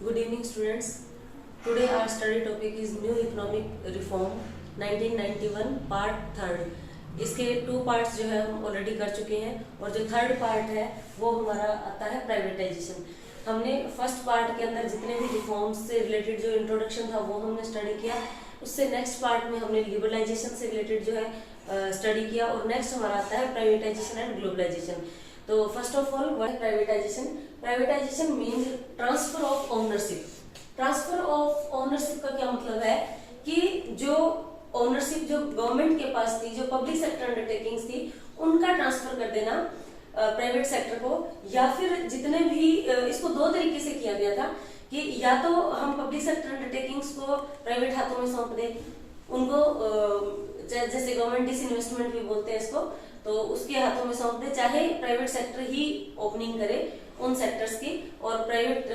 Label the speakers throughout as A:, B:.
A: Good evening, students. Today our study topic is New Economic Reform 1991 part third. इसके two parts जो है हम already कर चुके हैं और जो थर्ड पार्ट है वो हमारा आता है प्राइवेटाइजेशन। हमने फर्स्ट पार्ट के अंदर जितने भी रिफॉर्म्स से रिलेटेड जो इंट्रोडक्शन था वो हमने स्टडी किया। उससे नेक्स्ट पार्ट में हमने लिबरलाइजेशन से रिलेटेड जो है स्टडी किया और नेक्स्ट हमारा आता है प्राइवेटाइजेशन एंड ग्लोबलाइजेशन। तो first of all what privatisation? Privatisation means transfer of ownership. Transfer of ownership का क्या मतलब है कि जो ओनरशिप जो गवर्नमेंट के पास थी, जो पब्लिक सेक्टर अंडरटेकिंग्स थी, उनका ट्रांसफर कर देना प्राइवेट सेक्टर को, या फिर जितने भी इसको दो तरीके से किया गया था कि या तो हम पब्लिक सेक्टर अंडरटेकिंग्स को प्राइवेट हाथों में सौंप दें, उनको जैसे गवर्नमेंट डिसइन्वेस्टमेंट भी बोलते हैं इसको, तो उसके हाथों में सौंप दे, चाहे प्राइवेट सेक्टर ही ओपनिंग करे उन सेक्टर्स की और प्राइवेट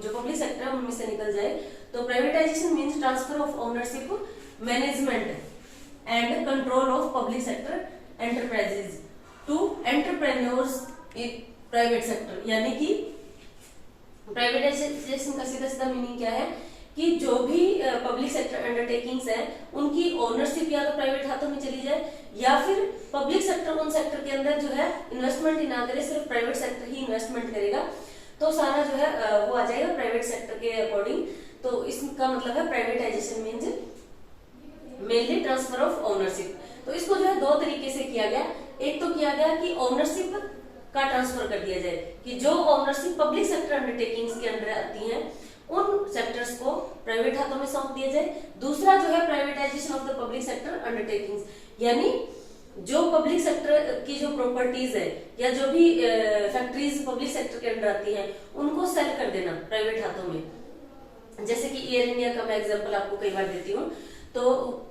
A: जो पब्लिक सेक्टर है उनमें से निकल जाए। तो privatisation means transfer of ownership, management and control of public sector enterprises to entrepreneurs in private sector. यानी कि प्राइवेटाइजेशन का सीधा सीधा मीनिंग क्या है कि जो भी पब्लिक सेक्टर अंडरटेकिंग्स है उनकी ओनरशिप या तो प्राइवेट हाथों में चली जाए, या फिर पब्लिक सेक्टर उन सेक्टर के अंदर जो है इन्वेस्टमेंट ही ना करे, सिर्फ प्राइवेट सेक्टर ही इन्वेस्टमेंट करेगा, तो सारा जो है वो आ जाएगा प्राइवेट सेक्टर के अकॉर्डिंग। तो इसका मतलब है privatisation means mainly transfer of ownership. तो इसको जो है दो तरीके से किया गया। एक तो किया गया कि ओनरशिप का ट्रांसफर कर दिया जाए कि जो ओनरशिप पब्लिक सेक्टर अंडरटेकिंग्स के अंदर आती है उन सेक्टर्स को प्राइवेट हाथों में सौंप दिया जाए। दूसरा जो है privatisation of the public sector undertakings, यानी जो पब्लिक सेक्टर की जो प्रॉपर्टीज है या जो भी फैक्ट्रीज पब्लिक सेक्टर के अंदर आती हैं उनको सेल कर देना प्राइवेट हाथों में। जैसे कि एयर इंडिया का मैं एग्जांपल आपको कई बार देती हूँ, तो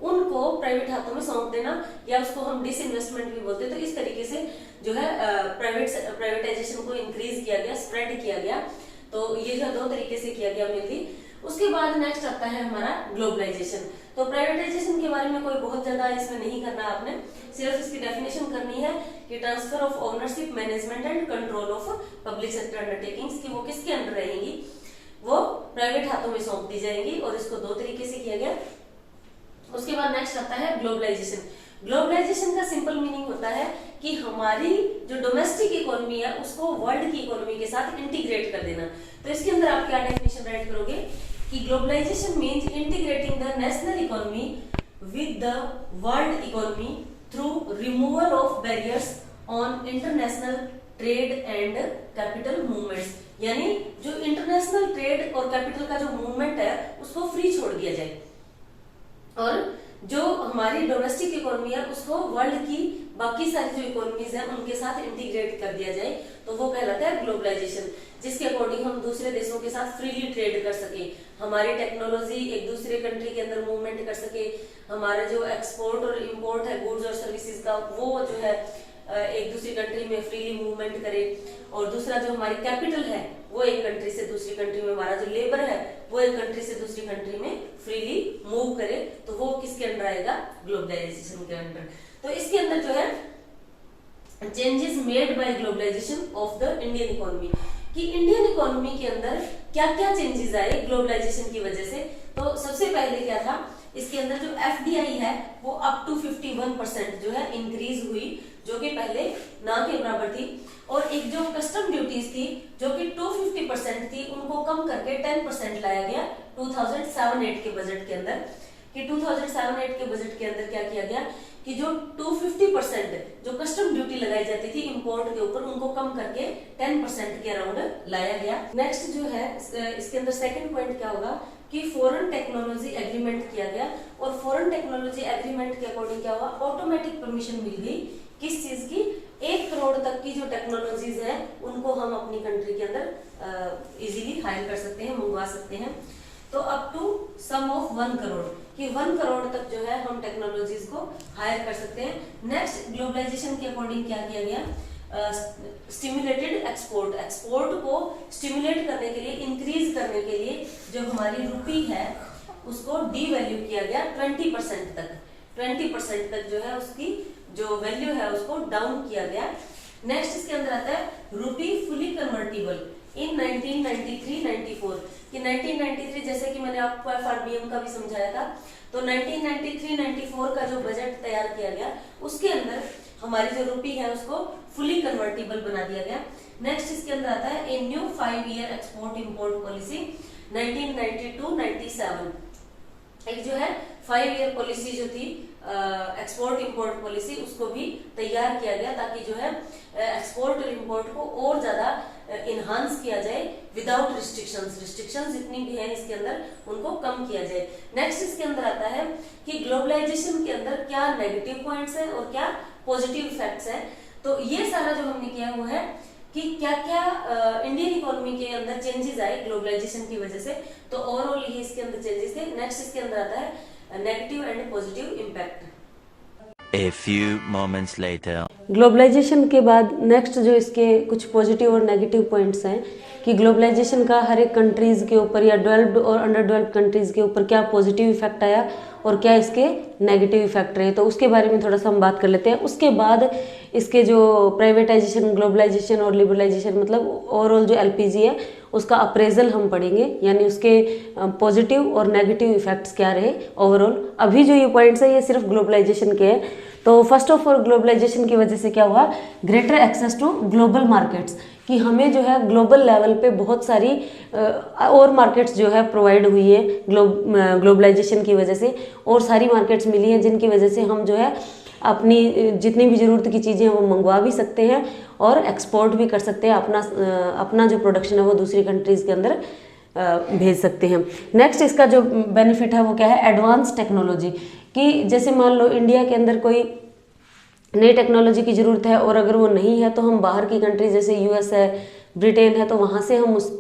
A: उनको प्राइवेट हाथों में सौंप देना, या उसको हम डिसइन्वेस्टमेंट भी बोलते हैं। तो इस तरीके से जो है प्राइवेटाइजेशन को इंक्रीज किया गया, स्प्रेड किया गया। तो ये जो दो तरीके से किया गया मेनली। उसके बाद नेक्स्ट आता है हमारा ग्लोबलाइजेशन। तो प्राइवेटाइजेशन के बारे में कोई बहुत ज्यादा इसमें नहीं करना आपने, सिर्फ इसकी डेफिनेशन करनी है कि transfer of ownership, management and control of public sector undertakings की वो किसके अंडर रहेंगी, वो प्राइवेट हाथों में सौंप दी जाएंगी, और इसको दो तरीके से किया गया। उसके बाद नेक्स्ट आता है ग्लोबलाइजेशन। ग्लोबलाइजेशन का सिंपल मीनिंग होता है कि हमारी जो डोमेस्टिक इकोनॉमी है उसको वर्ल्ड की इकोनॉमी के साथ इंटीग्रेट कर देना। तो इसके अंदर आप क्या डेफिनेशन राइट करोगे कि globalisation means integrating the national economy with the world economy through removal of barriers on international trade and capital movements. यानी जो इंटरनेशनल ट्रेड और कैपिटल का जो मूवमेंट है उसको फ्री छोड़ दिया जाए, और जो हमारी डोमेस्टिक इकोनॉमी है उसको वर्ल्ड की बाकी सारी जो इकोनॉमीज हैं उनके साथ इंटीग्रेट कर दिया जाए, तो वो कहलाता है ग्लोबलाइजेशन। जिसके अकॉर्डिंग हम दूसरे देशों के साथ फ्रीली ट्रेड कर सके, हमारी टेक्नोलॉजी एक दूसरे कंट्री के अंदर मूवमेंट कर सके, हमारा जो एक्सपोर्ट और इंपोर्ट है गुड्स और सर्विसेज का वो जो है एक दूसरी कंट्री में फ्रीली मूवमेंट करे, और दूसरा जो हमारी कैपिटल है वो एक कंट्री से दूसरी कंट्री में, हमारा जो लेबर है वो एक कंट्री से दूसरी कंट्री में फ्रीली मूव करे, तो वो किसके अंदर आएगा, ग्लोबलाइजेशन के अंदर। तो इसके अंदर जो है changes made by globalisation of the Indian economy, कि इंडियन इकोनॉमी के अंदर क्या क्या चेंजेस आए ग्लोबलाइजेशन की वजह से। तो सबसे पहले क्या था, इसके अंदर जो एफडीआई है वो अप टू 51% जो है इंक्रीज हुई, जो कि पहले ना के बराबर थी। और एक जो कस्टम ड्यूटीज थी जो कि 250% थी, उनको कम करके 10% लाया गया 2007-8 के बजट के अंदर। कि 2007-8 के बजट के अंदर क्या किया गया कि जो 250% जो कस्टम ड्यूटी लगाई जाती थी इंपोर्ट के ऊपर, उनको कम करके 10% के अराउंड लाया गया। नेक्स्ट जो है इसके अंदर सेकंड पॉइंट क्या होगा कि फॉरेन टेक्नोलॉजी एग्रीमेंट किया गया, और फॉरेन टेक्नोलॉजी एग्रीमेंट के अकॉर्डिंग क्या हुआ, ऑटोमेटिक परमिशन मिल गई किस चीज की, 1 करोड़ तक की जो टेक्नोलॉजीज है उनको हम अपनी कंट्री के अंदर इजीली हायर कर सकते हैं, मंगवा सकते हैं। तो up to sum of 1 crore, कि 1 करोड़ तक जो है हम टेक्नोलॉजीज को हायर कर सकते हैं। नेक्स्ट ग्लोबलाइजेशन के अकॉर्डिंग क्या किया गया, स्टिमुलेटेड एक्सपोर्ट, एक्सपोर्ट को स्टिमुलेट करने के लिए, इंक्रीज करने के लिए जो हमारी रुपी है उसको डीवैल्यू किया गया 20% तक, 20% तक जो है उसकी जो वैल्यू है उसको डाउन किया गया। नेक्स्ट इसके अंदर आता है रूपी फुली कन्वर्टिबल, इन 1993-94 कि 1993 जैसे कि मैंने आपको FRBM का भी समझाया था, तो 1993-94 का जो बजट तैयार किया गया उसके अंदर हमारी जो रुपी है उसको फुली कन्वर्टिबल बना दिया गया। नेक्स्ट इसके अंदर आता है a new 5-year export import policy 1992-97। एक जो है 5-year पॉलिसी जो थी एक्सपोर्ट इंपोर्ट पॉलिसी, उसको भी तैयार किया गया ताकि जो है एक्सपोर्ट और इंपोर्ट को और ज्यादा इनहांस किया जाए विदाउट रिस्ट्रिक्शंस जितनी भी हैं इसके अंदर उनको कम किया जाए। नेक्स्ट इसके अंदर आता है कि ग्लोबलाइजेशन के अंदर क्या नेगेटिव पॉइंट्स हैं और क्या पॉजिटिव इफेक्ट्स हैं। तो ये सारा जो हमने किया वो है कि क्या क्या इंडियन इकोनॉमी के अंदर चेंजेस आए ग्लोबलाइजेशन की वजह से, तो ओवरऑल ये इसके अंदर चेंजेस थे। नेक्स्ट इसके अंदर आता है negative and positive impact.
B: A few moments later.
C: Globalisation के बाद नेक्स्ट जो इसके कुछ पॉजिटिव और नेगेटिव पॉइंट्स हैं कि ग्लोबलाइजेशन का हर एक कंट्रीज़ के ऊपर या डेवलप्ड और अंडर डेवलप्ड कंट्रीज़ के ऊपर क्या पॉजिटिव इफेक्ट आया और क्या इसके नेगेटिव इफेक्ट रहे, तो उसके बारे में थोड़ा सा हम बात कर लेते हैं। उसके बाद इसके जो प्राइवेटाइजेशन, ग्लोबलाइजेशन और लिबरलाइजेशन, मतलब ओवरऑल जो LPG है उसका अप्रेजल हम पढ़ेंगे, यानी उसके पॉजिटिव और नेगेटिव इफेक्ट्स क्या रहे ओवरऑल। अभी जो ये पॉइंट्स है ये सिर्फ ग्लोबलाइजेशन के हैं। तो फर्स्ट ऑफ ऑल ग्लोबलाइजेशन की वजह से क्या हुआ, greater access to global markets, कि हमें जो है ग्लोबल लेवल पे बहुत सारी और मार्केट्स जो है प्रोवाइड हुई है ग्लोबलाइजेशन की वजह से, और सारी मार्केट्स मिली हैं जिनकी वजह से हम जो है अपनी जितनी भी ज़रूरत की चीज़ें वो मंगवा भी सकते हैं और एक्सपोर्ट भी कर सकते हैं, अपना जो प्रोडक्शन है वो दूसरी कंट्रीज़ के अंदर भेज सकते हैं। नेक्स्ट इसका जो बेनिफिट है वो क्या है, एडवांस टेक्नोलॉजी, कि जैसे मान लो इंडिया के अंदर कोई नई टेक्नोलॉजी की ज़रूरत है और अगर वो नहीं है तो हम बाहर की कंट्री जैसे US है, ब्रिटेन है, तो वहाँ से हम उस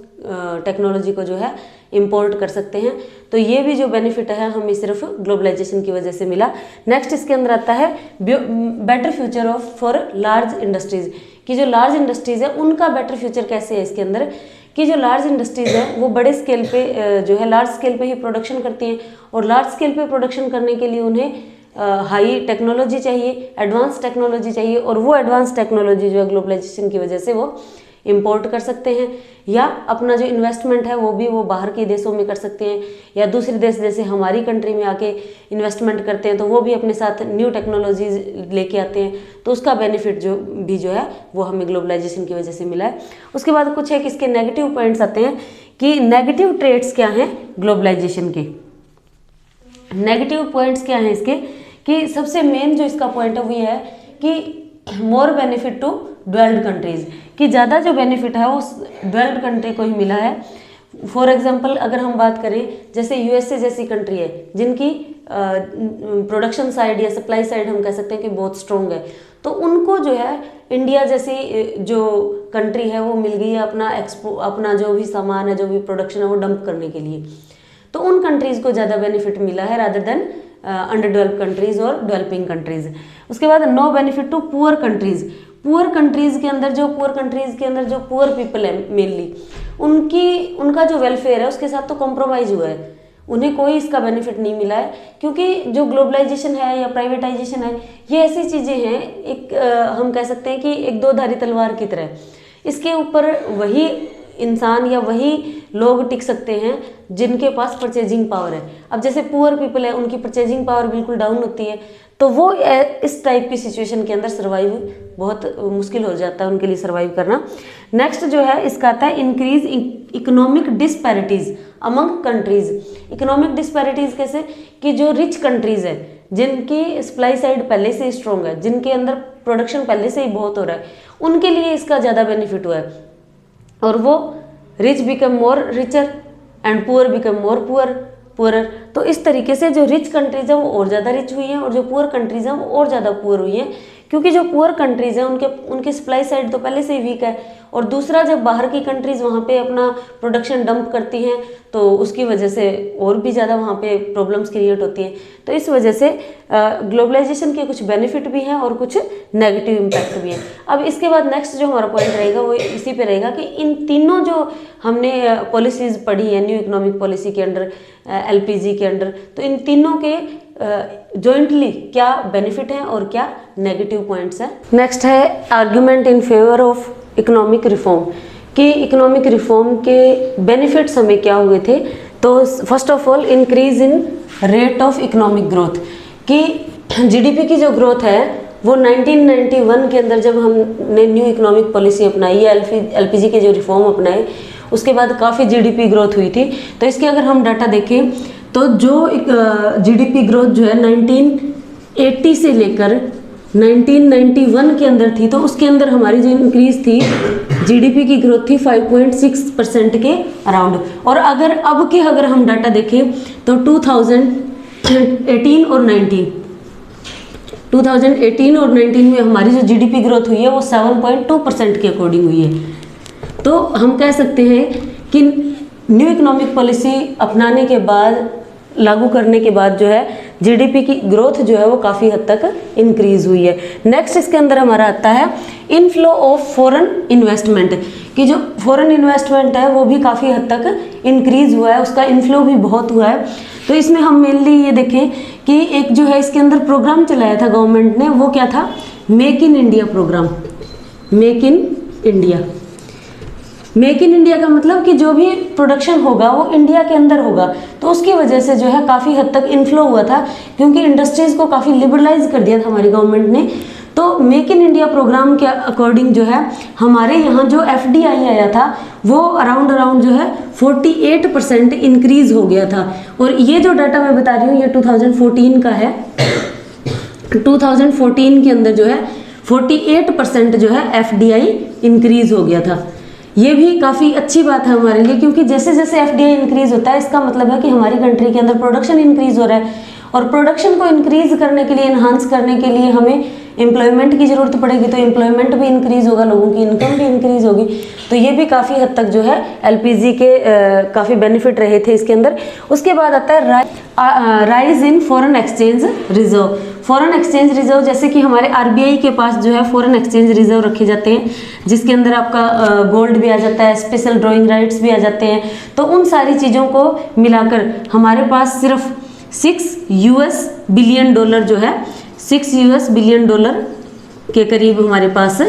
C: टेक्नोलॉजी को जो है इंपोर्ट कर सकते हैं। तो ये भी जो बेनिफिट है हमें सिर्फ ग्लोबलाइजेशन की वजह से मिला। नेक्स्ट इसके अंदर आता है better future for large industries, कि जो लार्ज इंडस्ट्रीज़ है उनका बेटर फ्यूचर कैसे है इसके अंदर, कि जो लार्ज इंडस्ट्रीज़ है वो बड़े स्केल पे जो है लार्ज स्केल पे ही प्रोडक्शन करती हैं, और लार्ज स्केल पे प्रोडक्शन करने के लिए उन्हें हाई टेक्नोलॉजी चाहिए, एडवांस टेक्नोलॉजी चाहिए, और वो एडवांस टेक्नोलॉजी जो है ग्लोबलाइजेशन की वजह से वो इंपोर्ट कर सकते हैं, या अपना जो इन्वेस्टमेंट है वो भी वो बाहर के देशों में कर सकते हैं, या दूसरे देश जैसे हमारी कंट्री में आके इन्वेस्टमेंट करते हैं तो वो भी अपने साथ न्यू टेक्नोलॉजीज लेके आते हैं। तो उसका बेनिफिट जो है वो हमें ग्लोबलाइजेशन की वजह से मिला है। उसके बाद कुछ एक इसके नेगेटिव पॉइंट्स आते हैं कि नेगेटिव ट्रेड्स क्या हैं ग्लोबलाइजेशन के। नेगेटिव पॉइंट्स क्या हैं इसके, कि सबसे मेन जो इसका पॉइंट है वो ये है कि more benefit to developed countries, कि ज़्यादा जो बेनिफिट है वो डेवलप्ड कंट्री को ही मिला है। फॉर एग्जांपल अगर हम बात करें जैसे USA जैसी कंट्री है जिनकी प्रोडक्शन साइड या सप्लाई साइड हम कह सकते हैं कि बहुत स्ट्रॉन्ग है, तो उनको जो है इंडिया जैसी जो कंट्री है वो मिल गई है अपना जो भी सामान है, जो भी प्रोडक्शन है वो डंप करने के लिए। तो उन कंट्रीज़ को ज़्यादा बेनिफिट मिला है rather than under developed countries और डेवलपिंग कंट्रीज़। उसके बाद no benefit to poor countries, poor countries के अंदर जो पुअर पीपल है मेनली उनका जो वेलफेयर है उसके साथ तो कॉम्प्रोमाइज़ हुआ है, उन्हें कोई इसका बेनिफिट नहीं मिला है, क्योंकि जो ग्लोबलाइजेशन है या प्राइवेटाइजेशन है ये ऐसी चीज़ें हैं, एक हम कह सकते हैं कि एक दो धारी तलवार की तरह, इसके ऊपर वही इंसान या वही लोग टिक सकते हैं जिनके पास परचेजिंग पावर है। अब जैसे पुअर पीपल है उनकी परचेजिंग पावर बिल्कुल डाउन होती है, तो वो इस टाइप की सिचुएशन के अंदर सर्वाइव बहुत मुश्किल हो जाता है उनके लिए सर्वाइव करना। नेक्स्ट जो है इसका आता है increase economic disparities among countries. Economic disparities कैसे, कि जो रिच कंट्रीज़ है जिनकी सप्लाई साइड पहले से ही स्ट्रॉन्ग है, जिनके अंदर प्रोडक्शन पहले से ही बहुत हो रहा है, उनके लिए इसका ज़्यादा बेनिफिट हुआ है, और वो rich become more richer and poor become more poorer. तो इस तरीके से जो रिच कंट्रीज़ है वो और ज़्यादा रिच हुई हैं और जो पुअर कंट्रीज़ हैं वो और ज़्यादा पुअर हुई हैं, क्योंकि जो पुअर कंट्रीज़ हैं उनके सप्लाई साइड तो पहले से ही वीक है, और दूसरा जब बाहर की कंट्रीज़ वहाँ पे अपना प्रोडक्शन डंप करती हैं तो उसकी वजह से और भी ज़्यादा वहाँ पे प्रॉब्लम्स क्रिएट होती हैं। तो इस वजह से ग्लोबलाइजेशन के कुछ बेनिफिट भी हैं और कुछ नेगेटिव इम्पैक्ट भी हैं। अब इसके बाद नेक्स्ट जो हमारा पॉइंट रहेगा वो इसी पे रहेगा कि इन तीनों जो हमने पॉलिसीज़ पढ़ी है न्यू इकोनॉमिक पॉलिसी के अंडर, LPG के अंडर, तो इन तीनों के जॉइंटली क्या बेनिफिट हैं और क्या नेगेटिव पॉइंट्स हैं। नेक्स्ट है argument in favour of economic reform, कि इकोनॉमिक रिफॉर्म के बेनिफिट्स हमें क्या हुए थे। तो first of all increase in rate of economic growth, कि जीडीपी की जो ग्रोथ है वो 1991 के अंदर जब हमने न्यू इकोनॉमिक पॉलिसी अपनाई या एलपीजी के जो रिफॉर्म अपनाए उसके बाद काफ़ी जीडीपी ग्रोथ हुई थी। तो इसके अगर हम डाटा देखें तो जो जीडीपी ग्रोथ जो है 1980 से लेकर 1991 के अंदर थी, तो उसके अंदर हमारी जो इंक्रीज थी जीडीपी की ग्रोथ थी 5.6% के अराउंड। और अगर हम डाटा देखें तो 2018 और 19 में हमारी जो जीडीपी ग्रोथ हुई है वो 7.2% के अकॉर्डिंग हुई है। तो हम कह सकते हैं कि न्यू इकोनॉमिक पॉलिसी अपनाने के बाद, लागू करने के बाद जो है जीडीपी की ग्रोथ जो है वो काफ़ी हद तक इंक्रीज हुई है। नेक्स्ट इसके अंदर हमारा आता है इनफ्लो ऑफ फॉरेन इन्वेस्टमेंट, कि जो फॉरेन इन्वेस्टमेंट है वो भी काफ़ी हद तक इंक्रीज हुआ है, उसका इनफ्लो भी बहुत हुआ है। तो इसमें हम मेनली ये देखें कि एक जो है इसके अंदर प्रोग्राम चलाया था गवर्नमेंट ने, वो क्या था, make in India programme. Make in India, make in India का मतलब कि जो भी प्रोडक्शन होगा वो इंडिया के अंदर होगा। तो उसकी वजह से जो है काफ़ी हद तक इनफ्लो हुआ था, क्योंकि इंडस्ट्रीज़ को काफ़ी लिबरलाइज कर दिया था हमारी गवर्नमेंट ने। तो मेक इन इंडिया प्रोग्राम के अकॉर्डिंग जो है हमारे यहाँ जो एफडीआई आया था वो अराउंड जो है 48% इंक्रीज हो गया था। और ये जो डाटा मैं बता रही हूँ ये 2014 का है। 2014 के अंदर जो है 48% जो है एफडीआई इंक्रीज हो गया था। ये भी काफ़ी अच्छी बात है हमारे लिए, क्योंकि जैसे जैसे एफडीआई इंक्रीज होता है इसका मतलब है कि हमारी कंट्री के अंदर प्रोडक्शन इंक्रीज हो रहा है, और प्रोडक्शन को इंक्रीज करने के लिए, इन्हांस करने के लिए हमें एम्प्लॉयमेंट की ज़रूरत पड़ेगी। तो एम्प्लॉयमेंट भी इंक्रीज होगा, लोगों की इनकम भी इंक्रीज होगी। तो ये भी काफ़ी हद तक जो है एलपीजी के काफ़ी बेनिफिट रहे थे इसके अंदर। उसके बाद आता है rise in foreign exchange reserve. Foreign exchange reserve, जैसे कि हमारे आरबीआई के पास जो है फॉरेन एक्सचेंज रिजर्व रखे जाते हैं, जिसके अंदर आपका गोल्ड भी आ जाता है, स्पेशल ड्रॉइंग राइट्स भी आ जाते हैं। तो उन सारी चीज़ों को मिलाकर हमारे पास सिर्फ $6 बिलियन जो है, $6 बिलियन के करीब हमारे पास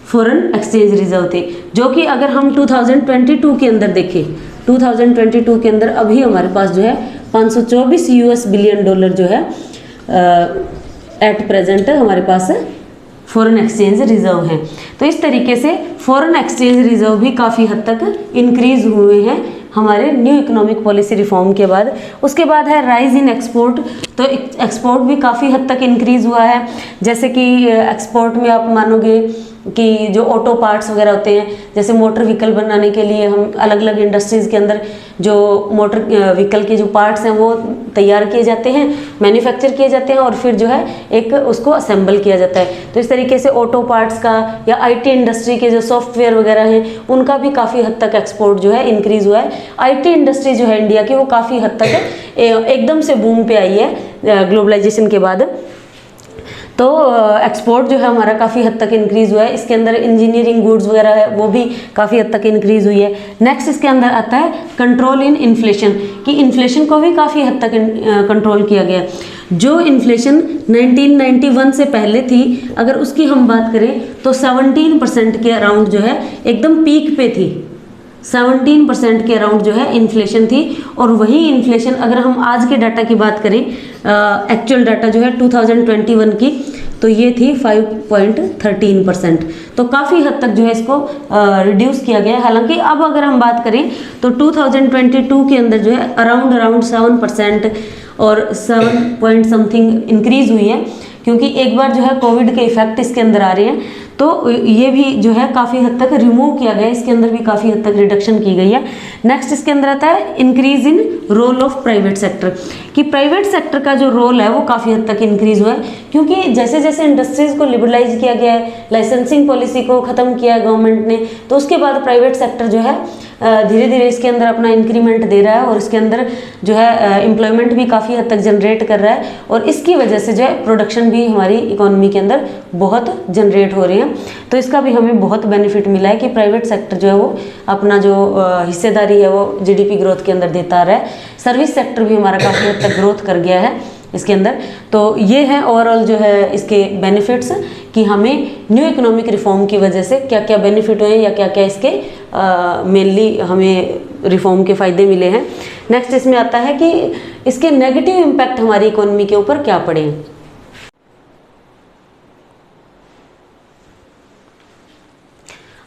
C: फॉरेन एक्सचेंज रिजर्व थे, जो कि अगर हम 2022 के अंदर देखें, 2022 के अंदर अभी हमारे पास जो है $524 बिलियन जो है एट प्रेजेंट हमारे पास फॉरेन एक्सचेंज रिजर्व हैं। तो इस तरीके से फॉरेन एक्सचेंज रिजर्व भी काफ़ी हद तक इंक्रीज हुए हैं हमारे न्यू इकोनॉमिक पॉलिसी रिफॉर्म के बाद। उसके बाद है राइज इन एक्सपोर्ट। तो एक्सपोर्ट भी काफ़ी हद तक इंक्रीज हुआ है। जैसे कि एक्सपोर्ट में आप मानोगे कि जो ऑटो पार्ट्स वगैरह होते हैं, जैसे मोटर व्हीकल बनाने के लिए हम अलग अलग इंडस्ट्रीज़ के अंदर जो मोटर व्हीकल के जो पार्ट्स हैं वो तैयार किए जाते हैं, मैन्युफैक्चर किए जाते हैं, और फिर जो है एक उसको असेंबल किया जाता है। तो इस तरीके से ऑटो पार्ट्स का या आईटी इंडस्ट्री के जो सॉफ्टवेयर वगैरह हैं उनका भी काफ़ी हद तक एक्सपोर्ट जो है इंक्रीज़ हुआ है। आईटी इंडस्ट्री जो है इंडिया की वो काफ़ी हद तक एकदम से बूम पे आई है ग्लोबलाइजेशन के बाद। तो एक्सपोर्ट जो है हमारा काफ़ी हद तक इंक्रीज़ हुआ है। इसके अंदर इंजीनियरिंग गुड्स वगैरह है वो भी काफ़ी हद तक इंक्रीज़ हुई है। नेक्स्ट इसके अंदर आता है कंट्रोल इन इन्फ्लेशन, कि इन्फ्लेशन को भी काफ़ी हद तक कंट्रोल किया गया। जो इन्फ्लेशन 1991 से पहले थी, अगर उसकी हम बात करें तो 17% के अराउंड जो है एकदम पीक पे थी। 17% के अराउंड जो है इन्फ्लेशन थी। और वही इन्फ्लेशन अगर हम आज के डाटा की बात करें, एक्चुअल डाटा जो है 2021 की, तो ये थी 5.13%। तो काफ़ी हद तक जो है इसको रिड्यूस किया गया है। हालांकि अब अगर हम बात करें तो 2022 के अंदर जो है अराउंड 7% और 7 पॉइंट समथिंग इंक्रीज़ हुई है, क्योंकि एक बार जो है कोविड के इफेक्ट इसके अंदर आ रहे हैं। तो ये भी जो है काफ़ी हद तक रिमूव किया गया है, इसके अंदर भी काफ़ी हद तक रिडक्शन की गई है। नेक्स्ट इसके अंदर आता है increase in role of private sector, कि प्राइवेट सेक्टर का जो रोल है वो काफ़ी हद तक इंक्रीज हुआ है, क्योंकि जैसे जैसे इंडस्ट्रीज़ को लिबरलाइज किया गया है, लाइसेंसिंग पॉलिसी को ख़त्म किया है गवर्नमेंट ने, तो उसके बाद प्राइवेट सेक्टर जो है धीरे धीरे इसके अंदर अपना इंक्रीमेंट दे रहा है, और इसके अंदर जो है एम्प्लॉयमेंट भी काफ़ी हद तक जनरेट कर रहा है, और इसकी वजह से जो है प्रोडक्शन भी हमारी इकोनॉमी के अंदर बहुत जनरेट हो रही है। तो इसका भी हमें बहुत बेनिफिट मिला है कि प्राइवेट सेक्टर जो है वो अपना जो हिस्सेदारी है वो जीडीपी ग्रोथ के अंदर देता रहा है। सर्विस सेक्टर भी हमारा काफ़ी हद तक ग्रोथ कर गया है, इसके अंदर। तो ये है ओवरऑल जो है इसके बेनिफिट्स कि हमें न्यू इकोनॉमिक रिफॉर्म की वजह से क्या क्या बेनिफिट हुए या क्या क्या इसके मेनली हमें रिफॉर्म के फ़ायदे मिले हैं। नेक्स्ट इसमें आता है कि इसके नेगेटिव इम्पैक्ट हमारी इकोनॉमी के ऊपर क्या पड़े हैं।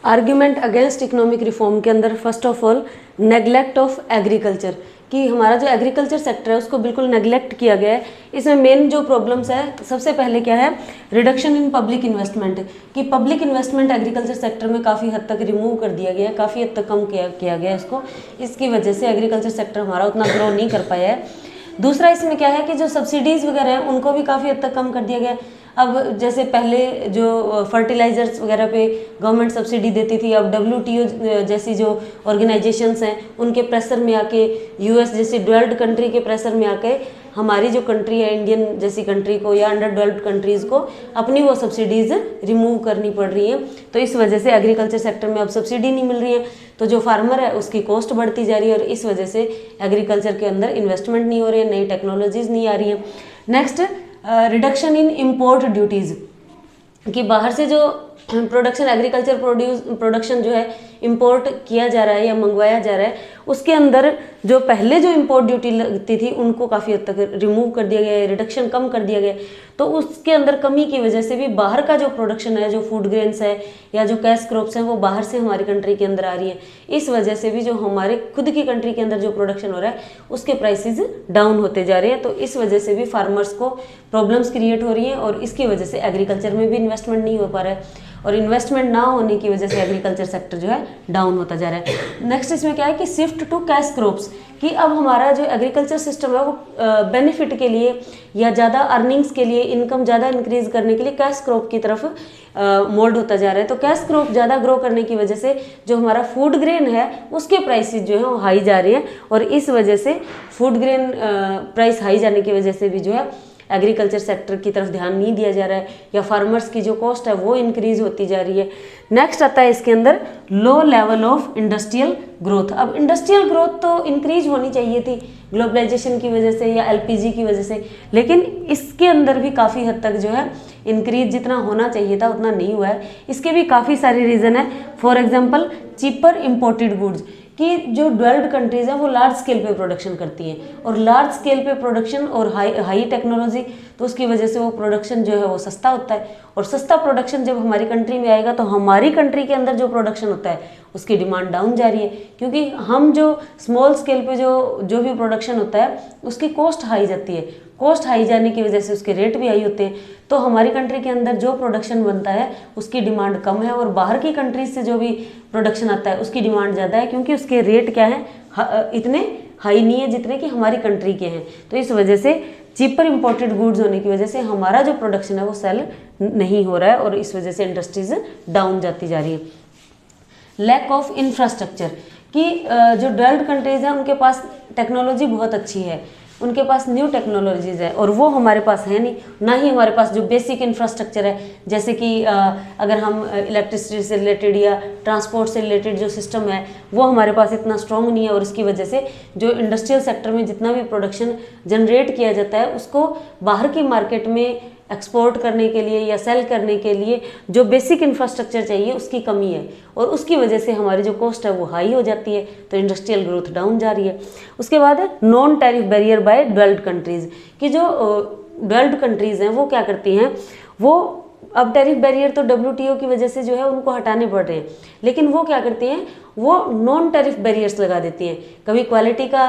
C: आर्ग्यूमेंट अगेंस्ट इकोनॉमिक रिफॉर्म के अंदर first of all neglect of agriculture, कि हमारा जो एग्रीकल्चर सेक्टर है उसको बिल्कुल नेग्लेक्ट किया गया है। इसमें मेन जो प्रॉब्लम्स है, सबसे पहले क्या है, रिडक्शन इन पब्लिक इन्वेस्टमेंट, कि पब्लिक इन्वेस्टमेंट एग्रीकल्चर सेक्टर में काफ़ी हद तक रिमूव कर दिया गया है, काफ़ी हद तक कम किया गया है इसको। इसकी वजह से एग्रीकल्चर सेक्टर हमारा उतना ग्रो नहीं कर पाया है। दूसरा इसमें क्या है कि जो सब्सिडीज़ वगैरह हैं उनको भी काफ़ी हद तक कम कर दिया गया है। अब जैसे पहले जो फर्टिलाइजर्स वगैरह पे गवर्नमेंट सब्सिडी देती थी, अब WTO जैसी जो ऑर्गेनाइजेशंस हैं उनके प्रेशर में आके, US जैसी डेवलप्ड कंट्री के प्रेशर में आके हमारी जो कंट्री है इंडियन जैसी कंट्री को या अंडर डेवलप्ड कंट्रीज़ को अपनी वो सब्सिडीज़ रिमूव करनी पड़ रही हैं। तो इस वजह से एग्रीकल्चर सेक्टर में अब सब्सिडी नहीं मिल रही है, तो जो फार्मर है उसकी कॉस्ट बढ़ती जा रही है और इस वजह से एग्रीकल्चर के अंदर इन्वेस्टमेंट नहीं हो रही है, नई टेक्नोलॉजीज़ नहीं आ रही हैं। Next reduction in import duties, कि बाहर से जो प्रोडक्शन एग्रीकल्चर प्रोडक्शन जो है इंपोर्ट किया जा रहा है या मंगवाया जा रहा है, उसके अंदर जो पहले जो इंपोर्ट ड्यूटी लगती थी उनको काफ़ी हद तक रिमूव कर दिया गया है, रिडक्शन कम कर दिया गया है। तो उसके अंदर कमी की वजह से भी बाहर का जो प्रोडक्शन है, जो फूड ग्रेन्स है या जो कैश क्रॉप्स हैं, वो बाहर से हमारी कंट्री के अंदर आ रही है। इस वजह से भी जो हमारे खुद की कंट्री के अंदर जो प्रोडक्शन हो रहा है उसके प्राइसेस डाउन होते जा रहे हैं। तो इस वजह से भी फार्मर्स को प्रॉब्लम्स क्रिएट हो रही हैं और इसकी वजह से एग्रीकल्चर में भी इन्वेस्टमेंट नहीं हो पा रहा है और इन्वेस्टमेंट ना होने की वजह से एग्रीकल्चर सेक्टर जो है डाउन होता जा रहा है। नेक्स्ट इसमें क्या है कि शिफ्ट टू कैश क्रॉप्स, कि अब हमारा जो एग्रीकल्चर सिस्टम है वो बेनिफिट के लिए या ज़्यादा अर्निंग्स के लिए, इनकम ज़्यादा इंक्रीज करने के लिए कैश क्रॉप की तरफ मोल्ड होता जा रहा है। तो कैश क्रॉप ज़्यादा ग्रो करने की वजह से जो हमारा फूड ग्रेन है उसके प्राइसेस जो है वो हाई जा रही हैं और इस वजह से फूड ग्रेन प्राइस हाई जाने की वजह से भी जो है एग्रीकल्चर सेक्टर की तरफ ध्यान नहीं दिया जा रहा है या फार्मर्स की जो कॉस्ट है वो इंक्रीज होती जा रही है। नेक्स्ट आता है इसके अंदर low level of industrial growth. अब इंडस्ट्रियल ग्रोथ तो इंक्रीज होनी चाहिए थी ग्लोबलाइजेशन की वजह से या LPG की वजह से, लेकिन इसके अंदर भी काफ़ी हद तक जो है इंक्रीज जितना होना चाहिए था उतना नहीं हुआ है। इसके भी काफ़ी सारे रीज़न है। For example cheaper imported goods, कि जो डेवलप्ड कंट्रीज़ हैं वो लार्ज स्केल पे प्रोडक्शन करती हैं और लार्ज स्केल पे प्रोडक्शन और हाई टेक्नोलॉजी, तो उसकी वजह से वो प्रोडक्शन जो है वो सस्ता होता है और सस्ता प्रोडक्शन जब हमारी कंट्री में आएगा तो हमारी कंट्री के अंदर जो प्रोडक्शन होता है उसकी डिमांड डाउन जा रही है, क्योंकि हम जो स्मॉल स्केल पे जो भी प्रोडक्शन होता है उसकी कॉस्ट हाई जाती है। कॉस्ट हाई जाने की वजह से उसके रेट भी हाई होते हैं। तो हमारी कंट्री के अंदर जो प्रोडक्शन बनता है उसकी डिमांड कम है और बाहर की कंट्रीज से जो भी प्रोडक्शन आता है उसकी डिमांड ज़्यादा है, क्योंकि उसके रेट क्या है, इतने हाई नहीं है जितने कि हमारी कंट्री के हैं। तो इस वजह से चीपर इम्पोर्टेड गुड्स होने की वजह से हमारा जो प्रोडक्शन है वो सेल नहीं हो रहा है और इस वजह से इंडस्ट्रीज डाउन जाती जा रही है। लैक ऑफ इंफ्रास्ट्रक्चर, कि जो डेवलप्ड कंट्रीज़ हैं उनके पास टेक्नोलॉजी बहुत अच्छी है, उनके पास न्यू टेक्नोलॉजीज़ है और वो हमारे पास है नहीं, ना ही हमारे पास जो बेसिक इंफ्रास्ट्रक्चर है, जैसे कि अगर हम इलेक्ट्रिसिटी से रिलेटेड या ट्रांसपोर्ट से रिलेटेड जो सिस्टम है वो हमारे पास इतना स्ट्रॉन्ग नहीं है और इसकी वजह से जो इंडस्ट्रियल सेक्टर में जितना भी प्रोडक्शन जनरेट किया जाता है उसको बाहर की मार्केट में एक्सपोर्ट करने के लिए या सेल करने के लिए जो बेसिक इंफ्रास्ट्रक्चर चाहिए उसकी कमी है और उसकी वजह से हमारी जो कॉस्ट है वो हाई हो जाती है, तो इंडस्ट्रियल ग्रोथ डाउन जा रही है। उसके बाद है non tariff barrier by developed countries, कि जो डेवलप्ड कंट्रीज़ हैं वो क्या करती हैं, वो अब टैरिफ बैरियर तो WTO की वजह से जो है उनको हटाने पड़ रहे हैं, लेकिन वो क्या करती हैं, वो नॉन टैरिफ बैरियर्स लगा देती हैं, कभी क्वालिटी का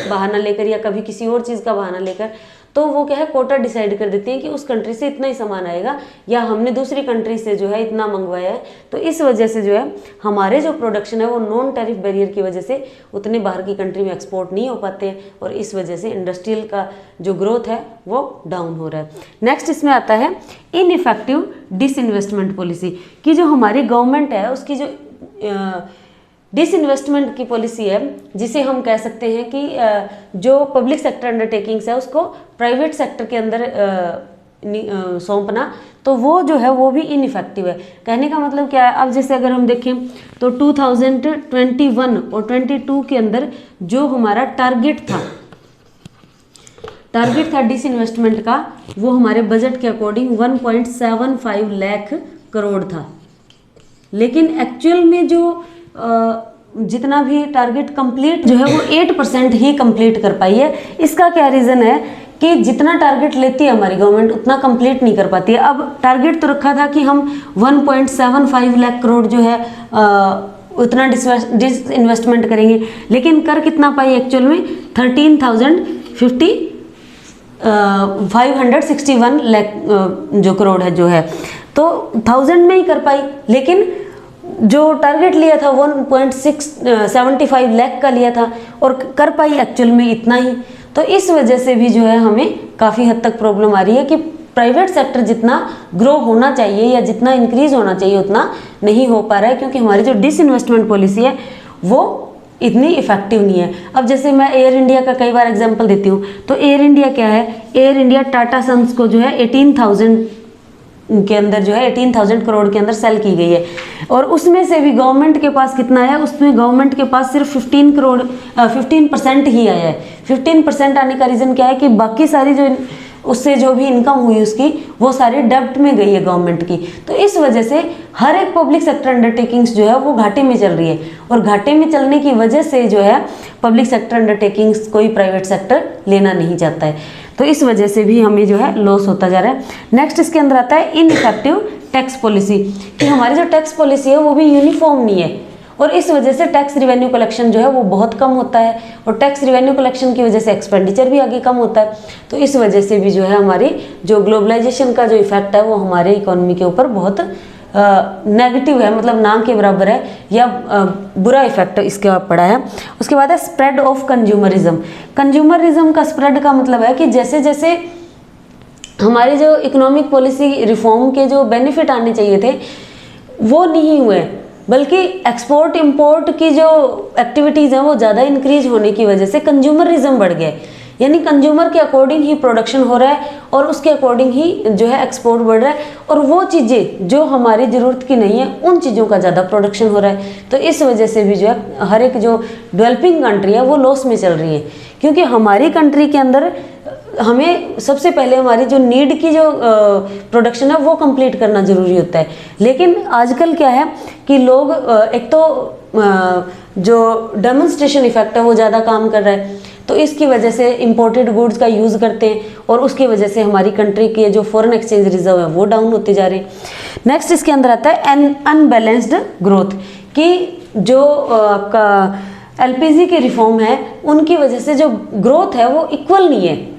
C: बहाना लेकर या कभी किसी और चीज़ का बहाना लेकर। तो वो क्या है, कोटा डिसाइड कर देती हैं कि उस कंट्री से इतना ही सामान आएगा या हमने दूसरी कंट्री से जो है इतना मंगवाया है। तो इस वजह से जो है हमारे जो प्रोडक्शन है वो नॉन टैरिफ बैरियर की वजह से उतने बाहर की कंट्री में एक्सपोर्ट नहीं हो पाते हैं और इस वजह से इंडस्ट्रियल का जो ग्रोथ है वो डाउन हो रहा है। नेक्स्ट इसमें आता है इनइफेक्टिव डिसइन्वेस्टमेंट पॉलिसी, कि जो हमारी गवर्नमेंट है उसकी जो डिसइन्वेस्टमेंट की पॉलिसी है, जिसे हम कह सकते हैं कि जो पब्लिक सेक्टर अंडरटेकिंग्स है उसको प्राइवेट सेक्टर के अंदर सौंपना, तो वो जो है वो भी इनइफेक्टिव है। कहने का मतलब क्या है, अब जैसे अगर हम देखें तो 2021 और 22 के अंदर जो हमारा टारगेट था, टारगेट था डिसइन्वेस्टमेंट का, वो हमारे बजट के अकॉर्डिंग 1.75 लाख करोड़ था। लेकिन एक्चुअल में जो जितना भी टारगेट कंप्लीट जो है वो 8% ही कंप्लीट कर पाई है। इसका क्या रीज़न है कि जितना टारगेट लेती है हमारी गवर्नमेंट उतना कंप्लीट नहीं कर पाती है। अब टारगेट तो रखा था कि हम 1.75 लाख करोड़ जो है उतना डिसइन्वेस्टमेंट करेंगे, लेकिन कर कितना पाई एक्चुअल में 13,561 लाख जो करोड़ है जो है, तो 1000 में ही कर पाई। लेकिन जो टारगेट लिया था 1.675 लाख का लिया था और कर पाई एक्चुअल में इतना ही। तो इस वजह से भी जो है हमें काफ़ी हद तक प्रॉब्लम आ रही है कि प्राइवेट सेक्टर जितना ग्रो होना चाहिए या जितना इंक्रीज होना चाहिए उतना नहीं हो पा रहा है, क्योंकि हमारी जो डिसइन्वेस्टमेंट पॉलिसी है वो इतनी इफेक्टिव नहीं है। अब जैसे मैं एयर इंडिया का कई बार एग्जांपल देती हूँ, तो एयर इंडिया क्या है, एयर इंडिया टाटा सन्स को जो है 18,000 के अंदर जो है 18,000 करोड़ के अंदर सेल की गई है, और उसमें से भी गवर्नमेंट के पास कितना आया, उसमें गवर्नमेंट के पास सिर्फ 15% ही आया है। 15% आने का रीज़न क्या है कि बाकी सारी जो उससे जो भी इनकम हुई उसकी वो सारी डेब्ट में गई है गवर्नमेंट की। तो इस वजह से हर एक पब्लिक सेक्टर अंडरटेकिंग्स जो है वो घाटे में चल रही है, और घाटे में चलने की वजह से जो है पब्लिक सेक्टर अंडरटेकिंग्स कोई प्राइवेट सेक्टर लेना नहीं चाहता है। तो इस वजह से भी हमें जो है लॉस होता जा रहा है। नेक्स्ट इसके अंदर आता है इनइफेक्टिव टैक्स पॉलिसी, कि हमारी जो टैक्स पॉलिसी है वो भी यूनिफॉर्म नहीं है, और इस वजह से टैक्स रिवेन्यू कलेक्शन जो है वो बहुत कम होता है, और टैक्स रिवेन्यू कलेक्शन की वजह से एक्सपेंडिचर भी आगे कम होता है। तो इस वजह से भी जो है हमारी जो ग्लोबलाइजेशन का जो इफेक्ट है वो हमारे इकोनॉमी के ऊपर बहुत नेगेटिव है, मतलब ना के बराबर है, या बुरा इफेक्ट इसके बाद पड़ा है। उसके बाद है स्प्रेड ऑफ कंज्यूमरिज्म। कंज्यूमरिज्म का स्प्रेड का मतलब है कि जैसे जैसे हमारी जो इकोनॉमिक पॉलिसी रिफॉर्म के जो बेनिफिट आने चाहिए थे वो नहीं हुए, बल्कि एक्सपोर्ट इंपोर्ट की जो एक्टिविटीज़ हैं वो ज़्यादा इंक्रीज होने की वजह से कंज्यूमरिज्म बढ़ गया, यानी कंज्यूमर के अकॉर्डिंग ही प्रोडक्शन हो रहा है और उसके अकॉर्डिंग ही जो है एक्सपोर्ट बढ़ रहा है, और वो चीज़ें जो हमारी ज़रूरत की नहीं है उन चीज़ों का ज़्यादा प्रोडक्शन हो रहा है। तो इस वजह से भी जो है हर एक जो डेवलपिंग कंट्री है वो लॉस में चल रही है, क्योंकि हमारी कंट्री के अंदर हमें सबसे पहले हमारी जो नीड की जो प्रोडक्शन है वो कंप्लीट करना ज़रूरी होता है। लेकिन आजकल क्या है कि लोग एक तो जो डेमोन्स्ट्रेशन इफेक्ट है वो ज़्यादा काम कर रहा है, तो इसकी वजह से इंपोर्टेड गुड्स का यूज़ करते हैं, और उसकी वजह से हमारी कंट्री के जो फॉरेन एक्सचेंज रिजर्व है वो डाउन होते जा रहे हैं। नेक्स्ट इसके अंदर आता है अनबैलेंस्ड ग्रोथ, कि जो आपका एलपीजी के रिफॉर्म है उनकी वजह से जो ग्रोथ है वो इक्वल नहीं है।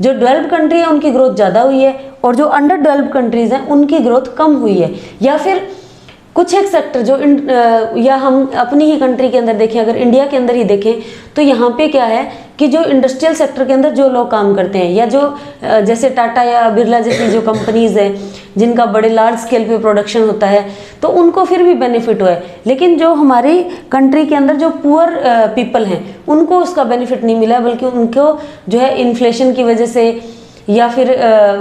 C: जो डेवलप्ड कंट्री है उनकी ग्रोथ ज़्यादा हुई है, और जो अंडर डेवलप्ड कंट्रीज़ हैं उनकी ग्रोथ कम हुई है। या फिर कुछ एक सेक्टर जो या हम अपनी ही कंट्री के अंदर देखें, अगर इंडिया के अंदर ही देखें तो यहाँ पे क्या है कि जो इंडस्ट्रियल सेक्टर के अंदर जो लोग काम करते हैं, या जो जैसे टाटा या बिरला जैसी जो कंपनीज़ हैं जिनका बड़े लार्ज स्केल पे प्रोडक्शन होता है, तो उनको फिर भी बेनिफिट हुआ है। लेकिन जो हमारी कंट्री के अंदर जो पुअर पीपल हैं उनको उसका बेनिफिट नहीं मिला, बल्कि उनको जो है इन्फ्लेशन की वजह से या फिर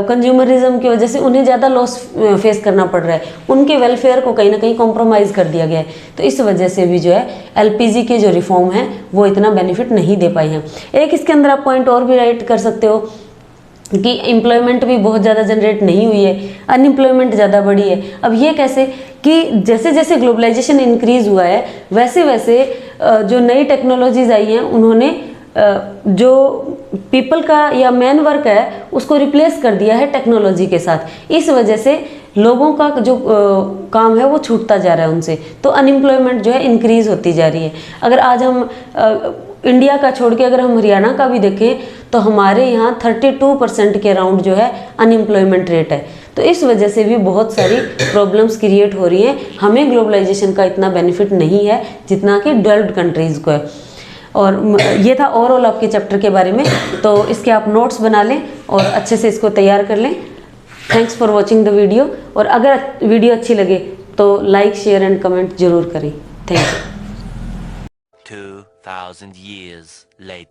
C: कंज्यूमरिज्म की वजह से उन्हें ज़्यादा लॉस फेस करना पड़ रहा है, उनके वेलफेयर को कहीं ना कहीं कॉम्प्रोमाइज़ कर दिया गया है। तो इस वजह से भी जो है एलपीजी के जो रिफॉर्म है वो इतना बेनिफिट नहीं दे पाई हैं। एक इसके अंदर आप पॉइंट और भी राइट कर सकते हो कि एम्प्लॉयमेंट भी बहुत ज़्यादा जनरेट नहीं हुई है, अनएम्प्लॉयमेंट ज़्यादा बढ़ी है। अब ये कैसे कि जैसे जैसे ग्लोबलाइजेशन इंक्रीज़ हुआ है वैसे वैसे जो नई टेक्नोलॉजीज़ आई हैं उन्होंने जो पीपल का या मैन वर्क है उसको रिप्लेस कर दिया है टेक्नोलॉजी के साथ। इस वजह से लोगों का जो काम है वो छूटता जा रहा है उनसे, तो अनएम्प्लॉयमेंट जो है इंक्रीज़ होती जा रही है। अगर आज हम इंडिया का छोड़ के अगर हम हरियाणा का भी देखें तो हमारे यहाँ 32% के अराउंड जो है अनएम्प्लॉयमेंट रेट है। तो इस वजह से भी बहुत सारी प्रॉब्लम्स क्रिएट हो रही हैं। हमें ग्लोबलाइजेशन का इतना बेनिफिट नहीं है जितना कि डेवलप्ड कंट्रीज़ को है। और ये था ओवरऑल आपके चैप्टर के बारे में, तो इसके आप नोट्स बना लें और अच्छे से इसको तैयार कर लें। Thanks for watching the video, और अगर वीडियो अच्छी लगे तो लाइक शेयर एंड कमेंट जरूर करें। Thank you.
B: 2000 years later.